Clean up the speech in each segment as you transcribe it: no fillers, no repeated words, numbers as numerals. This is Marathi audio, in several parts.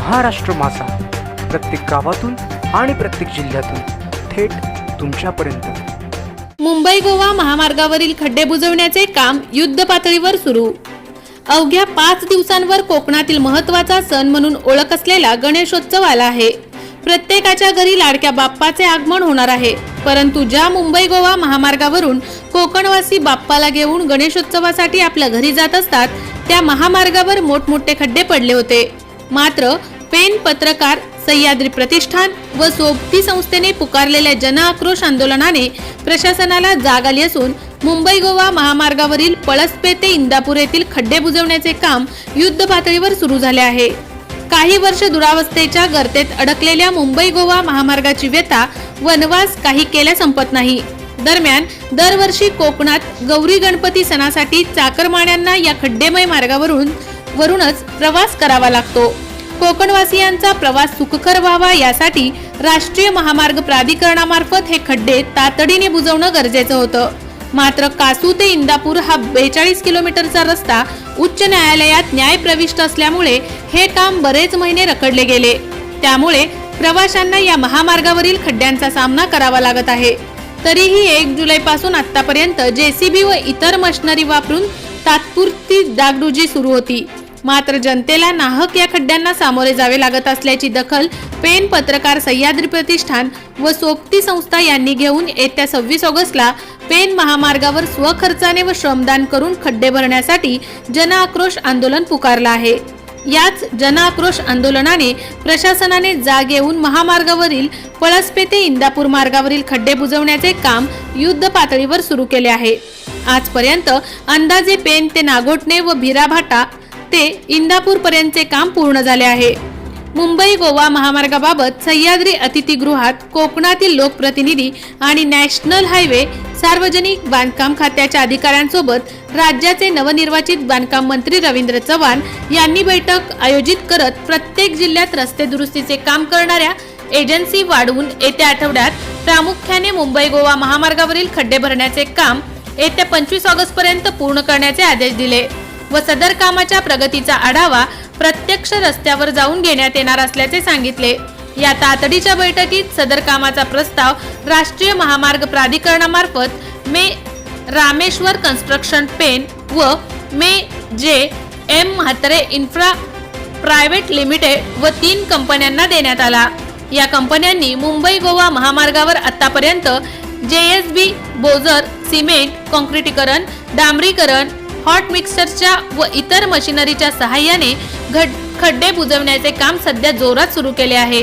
महाराष्ट्र मासा प्रत्येक गावातून आणि प्रत्येक जिल्ह्यातून थेट तुमच्यापर्यंत। मुंबई गोवा महामार्गावरील खड्डे बुजवण्याचे काम युद्ध पातळीवर सुरू। अवघ्या 5 दिवसांवर कोकणातील महत्त्वाचा सण म्हणून ओळख असलेला गणेशोत्सव आला आहे। प्रत्येकाच्या घरी लाडक्या बाप्पाचे आगमन होणार आहे, परंतु ज्या मुंबई गोवा महामार्गावरून कोकणवासी बाप्पाला घेऊन गणेशोत्सवासाठी आपल्या घरी जात असतात, त्या महामार्गावर मोठमोठे खड्डे पडले होते। मात्र पेन पत्रकार सह्याद्री प्रतिष्ठान व सोबती संस्थेने पुकारलेल्या जनआक्रोश आंदोलनाने प्रशासनाला जाग आली असून मुंबई गोवा महामार्गावरील पळसपे ते इंदापूर येथील खड्डे बुजवण्याचे काम युद्ध पातळीवर सुरू झाले आहे। काही वर्ष दुरावस्थेच्या गर्तेत अडकलेल्या मुंबई गोवा महामार्गाची व्यथा वनवास काही केल्या संपत नाही। दरम्यान दरवर्षी गौरी गणपती सणासाठी चाकरमान्यांना या खड्डेमय मार्गावरूनच प्रवास करावा लागतो। कोकणवासियांचा प्रवास सुखकर व्हावा यासाठी राष्ट्रीय महामार्ग प्राधिकरणामार्फत हे खड्डे तातडीने बुजवणं गरजेचं होतं। मात्र कासू ते इंदापूर हा 42 किलोमीटरचा रस्ता उच्च न्यायालयात न्यायप्रविष्ट असल्यामुळे हे काम बरेच महिने रखडले गेले। त्यामुळे प्रवाशांना या महामार्गावरील खड्ड्यांचा सामना करावा लागत आहे। तरीही 1 जुलैपासून आतापर्यंत जेसीबी व इतर मशिनरी वापरून तात्पुरती डागडुजी सुरू होती। मात्र जनतेला नाहक या खड्ड्यांना सामोरे जावे लागत असल्याची दखल पेन पत्रकार सह्याद्री प्रतिष्ठान व सोबती संस्था यांनी घेऊन येत्या 26 ऑगस्टला पेन महामार्गावर स्वखर्चाने व श्रमदान करून खड्डे भरण्यासाठी जनआक्रोश आंदोलन पुकारलं आहे। याच जनआक्रोश आंदोलनाने प्रशासनाने जाग येऊन महामार्गावरील पळसपे ते इंदापूर मार्गावरील खड्डे बुजवण्याचे काम युद्ध पातळीवर सुरू केले आहे। आजपर्यंत अंदाजे पेन ते नागोठणे व भिराभाटा ते इंदापूर पर्यंतचे काम पूर्ण झाले आहे। मुंबई गोवा महामार्गाबाबत सह्याद्री अतिथीगृहात कोकणातील लोकप्रतिनिधी आणि नॅशनल हायवे सार्वजनिक बांधकाम खात्याच्या अधिकाऱ्यांसोबत राज्याचे नवनिर्वाचित बांधकाम मंत्री रवींद्र चव्हाण यांनी बैठक आयोजित करत प्रत्येक जिल्ह्यात रस्ते दुरुस्तीचे काम करणाऱ्या एजन्सी वाढवून येत्या आठवड्यात प्रामुख्याने मुंबई गोवा महामार्गावरील खड्डे भरण्याचे काम येत्या 25 ऑगस्ट पर्यंत पूर्ण करण्याचे आदेश दिले व सदर कामाच्या प्रगतीचा आढावा प्रत्यक्ष रस्त्यावर जाऊन घेण्यात येणार असल्याचे सांगितले। या तातडीच्या बैठकीत सदर कामाचा प्रस्ताव राष्ट्रीय महामार्ग प्राधिकरणामार्फत रामेश्वर कन्स्ट्रक्शन पेन व म्हात्रे इन्फ्रा प्रायव्हेट लिमिटेड व 3 कंपन्यांना देण्यात आला। या कंपन्यांनी मुंबई गोवा महामार्गावर आतापर्यंत जेएसबी बोजर सिमेंट काँक्रिटीकरण डांबरीकरण हॉट मिक्सरच्या व इतर मशिनरीच्या सहाय्याने खड्डे बुजवण्याचे काम सध्या जोरात सुरू केले आहे।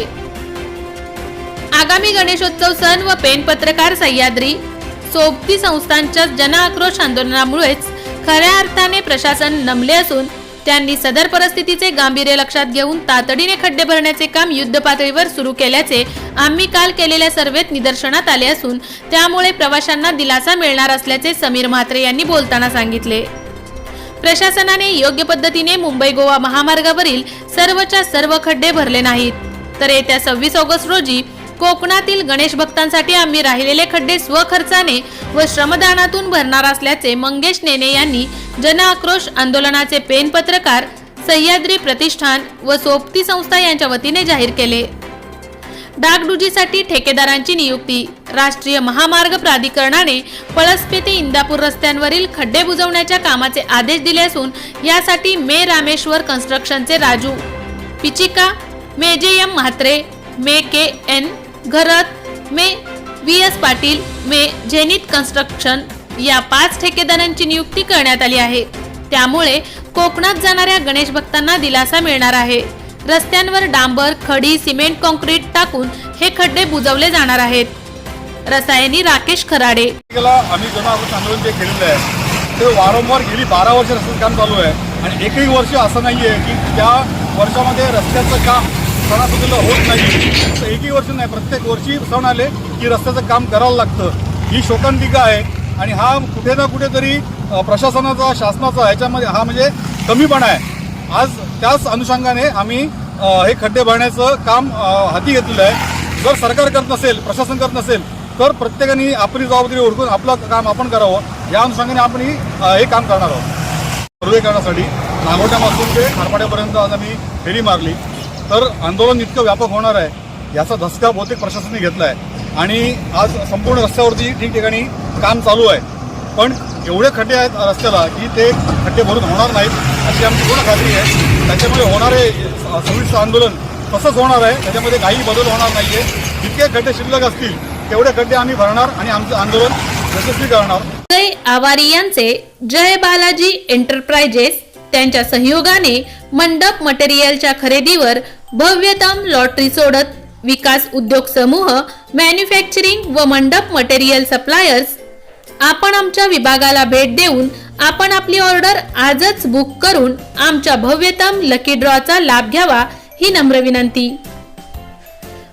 आगामी गणेशोत्सव सण व पेन पत्रकार सह्याद्री सोबती संस्थांच्या जनआक्रोश आंदोलनामुळेच खऱ्या अर्थाने प्रशासन नमले असून त्यांनी सदर परिस्थितीचे गांभीर्य लक्षात घेऊन तातडीने खड्डे भरण्याचे काम युद्ध पातळीवर सुरू केल्याचे आम्ही काल केलेल्या सर्वेत निदर्शनात आले असून त्यामुळे प्रवाशांना दिलासा मिळणार असल्याचे समीर म्हात्रे यांनी बोलताना सांगितले। प्रशासनाने योग्य पद्धतीने मुंबई गोवा महामार्गावरील सर्वच्या सर्व खड्डे भरले नाहीत, तर येत्या 26 ऑगस्ट रोजी कोकणातील गणेश भक्तांसाठी आम्ही राहिलेले खड्डे स्वखर्चाने व श्रमदानातून भरणार असल्याचे मंगेश नेने यांनी जनआक्रोश आंदोलनाचे पेन पत्रकार सह्याद्री प्रतिष्ठान व सोबती संस्था यांच्या वतीने जाहीर केले। डागडुजीसाठी ठेकेदारांची नियुक्ती। राष्ट्रीय महामार्ग प्राधिकरणाने पळसपे ते इंदापूर रस्त्यांवरील खड्डे बुजवण्याच्या कामाचे आदेश दिले असून यासाठी रामेश्वर कन्स्ट्रक्शनचे राजू पिचिका, जेएम म्हात्रे, KN घरत, VS पाटील, झेनिथ कन्स्ट्रक्शन या 5 ठेकेदारांची नियुक्ती करण्यात आली आहे। त्यामुळे कोकणात जाणाऱ्या गणेश भक्तांना दिलासा मिळणार आहे। रस्त्यांवर डांबर, खडी, सिमेंट, काँक्रीट टाकून हे खड्डे बुजवले जाणार आहेत। रसायनी राकेश खराडे। आम्ही जनआक्रोश आंदोलन जे केलेलं आहे ते वारंवार गेली 12 वर्ष रस्त्याचं काम चालू आहे आणि एकही वर्ष असं नाहीये की त्या वर्षामध्ये रस्त्याचं काम सणासुदीला होत नाही। एकही वर्ष नाही, प्रत्येक वर्षी सण आले की रस्त्याचं काम करावं लागतं। ही शोकांतिका आहे आणि हा कुठे ना कुठेतरी प्रशासनाचा शासनाचा ह्याच्यामध्ये हा म्हणजे कमीपणा आहे। आज त्याच अनुषंगाने आम्ही हे खड्डे भरण्याचं काम हाती घेतलेलं आहे। जर सरकार करत नसेल, प्रशासन करत नसेल तर प्रत्येकाने आपली जबाबदारी ओळखून आपलं काम आपण करावं। या अनुषंगाने आपण हे काम करणार आहोत। सर्वे करण्यासाठी नागोठ्यापासून ते खारपाड्यापर्यंत आज आम्ही फेरी मारली। तर आंदोलन इतकं व्यापक होणार आहे याचा धसका बहुतेक प्रशासनाने घेतला आहे आणि आज संपूर्ण रस्त्यावरती ठिकठिकाणी काम चालू आहे. पण एवढे खड्डे आहेत रस्त्याला की ते खड्डे भरून होणार नाहीत अशी आमची पूर्ण खात्री आहे. त्याच्यामुळे होणारे 26चं आंदोलन तसंच होणार आहे, त्याच्यामध्ये काही बदल होणार नाही आहे. जितके खड्डे शिल्लक असतील तेवढे खड्डे आम्ही भरणार आणि आमचं आंदोलन यशस्वी करणार. जय आवारी यांचे जय बालाजी एंटरप्राइजेस त्यांच्या सहयोगाने मंडप मटेरियलच्या खरेदीवर भव्यतम लॉटरी सोडत विकास उद्योग समूह मॅन्युफॅक्चरिंग व मंडप मटेरियल सप्लायर्स आपण आमच्या विभागाला भेट देऊन आपण आपली ऑर्डर आजच बुक करून आमच्या भव्यतम लकी ड्रॉचा लाभ घ्यावा ही नम्र विनंती.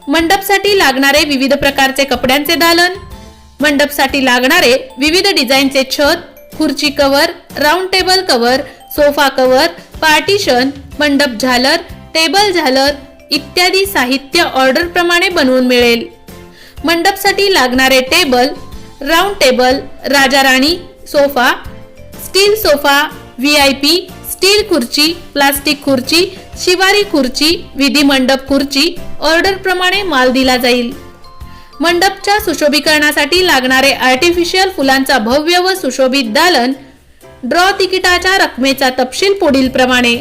मंडपसाठी लागणारे विविध प्रकारचे कपड्यांचे दालन, मंडपसाठी लागणारे विविध डिझाईनचे छत, खुर्ची cover, round table cover, sofa cover, partition, मंडप झालर, टेबल झालर इत्यादी साहित्य ऑर्डर प्रमाणे बनवून मिळेल. मंडपसाठी लागणारे टेबल, राऊंड टेबल, राजा राणी sofa, steel sofa, VIP, steel खुर्ची, प्लास्टिक खुर्ची, शिवारी खुर्ची, विधी मंडप खुर्ची ऑर्डर प्रमाणे माल दिला जाईल. मंडपच्या सुशोभीकरणासाठी लागणारे आर्टिफिशियल फुलांचा भव्य व सुशोभित दालन. ड्रॉ तिकिटाच्या रकमेचा तपशील पुढील प्रमाणे: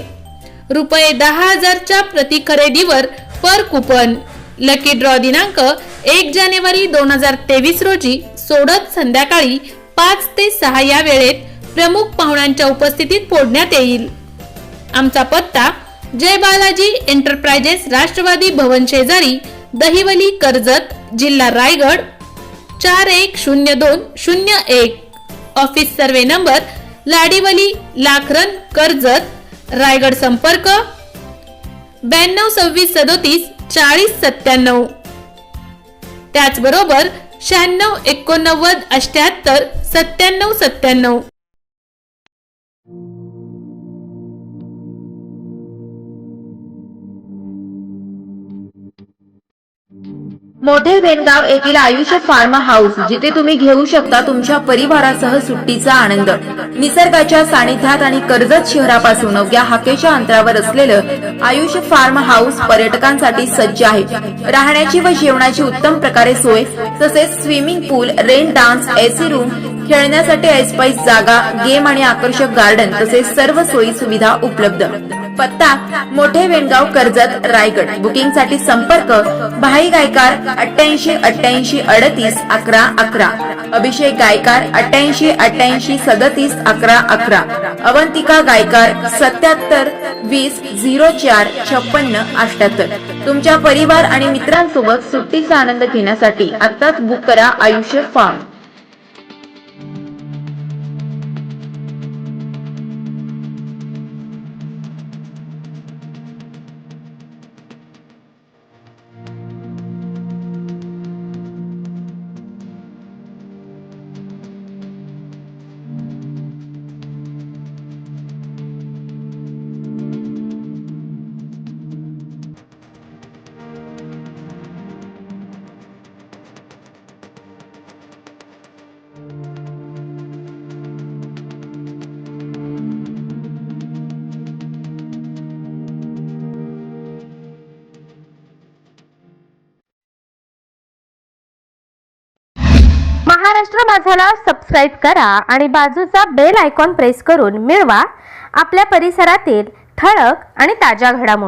रुपये 10,000च्या प्रति खरेदीवर पर कुपन. लकी ड्रॉ दिनांक 1 जानेवारी 2023 रोजी सोडत संध्याकाळी 5 ते 6 या वेळेत प्रमुख पाहुण्यांच्या उपस्थितीत फोडण्यात येईल. आमचा पत्ता: जय बालाजी एंटरप्राइजेस, राष्ट्रवादी भवन शेजारी, दहिवली, कर्जत, जिल्हा Raigad 410201. Office survey number Ladivali, Lakhran, Karjat, Raigad. संपर्क 92 26 37 40 97. त्याचबरोबर 96 89 78 97 97. मोठे वेणगाव येथील आयुष्य फार्म हाऊस, जिथे तुम्ही घेऊ शकता तुमच्या परिवारासह सुट्टीचा आनंद. निसर्गाच्या सानिध्यात आणि कर्जत शहरापासून अवघ्या हाकेच्या अंतरावर असलेलं आयुष्य फार्म हाऊस पर्यटकांसाठी सज्ज आहे. राहण्याची व जेवणाची उत्तम प्रकारे सोय, तसेच स्विमिंग पूल, रेन डान्स, AC रूम, खेळण्यासाठी ऐसपैस जागा, गेम आणि आकर्षक गार्डन तसेच सर्व सोयी सुविधा उपलब्ध. पत्ता: मोठे वेणगाव, कर्जत, रायगड. बुकिंग साठी संपर्क: भाई गायकार 88 88 38 11 11, अभिषेक गायकार 88 88 37 11 11, अवंतिका गायकार 77 20 04 56 78. तुमच्या परिवार आणि मित्रांसोबत सुट्टीचा आनंद घेण्यासाठी आताच बुक करा आयुष्य फार्म. महाराष्ट्र माझाला सबस्क्राईब करा आणि बाजूचा बेल आयकॉन प्रेस करून मिळवा आपल्या परिसरातील ठळक आणि ताज्या घडामोडी.